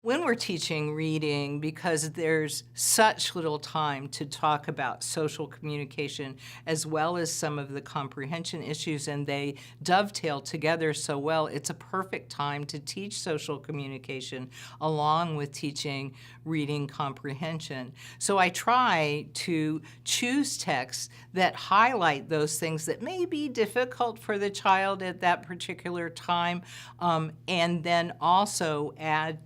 When we're teaching reading, because there's such little time to talk about social communication as well as some of the comprehension issues, and they dovetail together so well, it's a perfect time to teach social communication along with teaching reading comprehension. So I try to choose texts that highlight those things that may be difficult for the child at that particular time, and then also add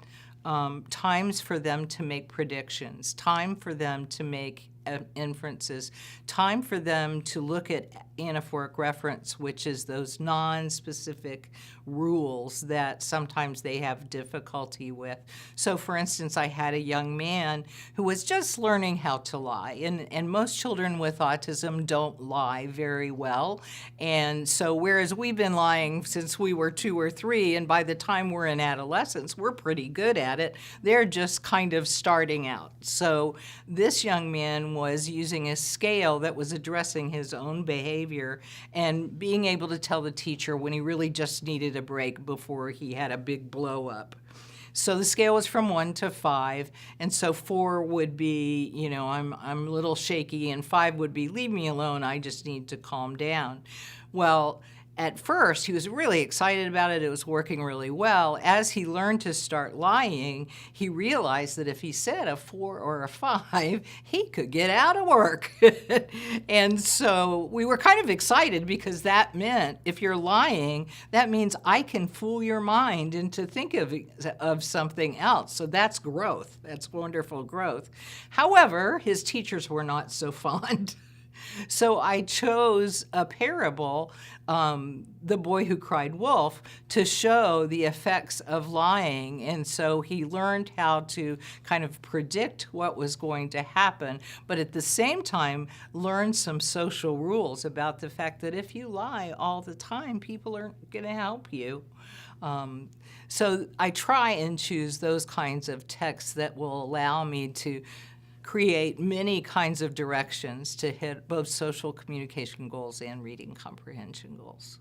times for them to make predictions, time for them to make inferences, time for them to look at anaphoric reference, which is those non-specific rules that sometimes they have difficulty with. So for instance, I had a young man who was just learning how to lie, and most children with autism don't lie very well. And so whereas we've been lying since we were 2 or 3, and by the time we're in adolescence, we're pretty good at it, they're just kind of starting out. So this young man was using a scale that was addressing his own behavior and being able to tell the teacher when he really just needed a break before he had a big blow up. So the scale was from 1 to 5, and so 4 would be, you know, I'm a little shaky, and 5 would be, leave me alone, I just need to calm down. Well, at first, he was really excited about it. It was working really well. As he learned to start lying, he realized that if he said a 4 or a 5, he could get out of work. And so we were kind of excited because that meant if you're lying, that means I can fool your mind into thinking of something else. So that's growth. That's wonderful growth. However, his teachers were not so fond. So I chose a parable, The Boy Who Cried Wolf, to show the effects of lying. And so he learned how to kind of predict what was going to happen, but at the same time learn some social rules about the fact that if you lie all the time, people aren't going to help you. So I try and choose those kinds of texts that will allow me to create many kinds of directions to hit both social communication goals and reading comprehension goals.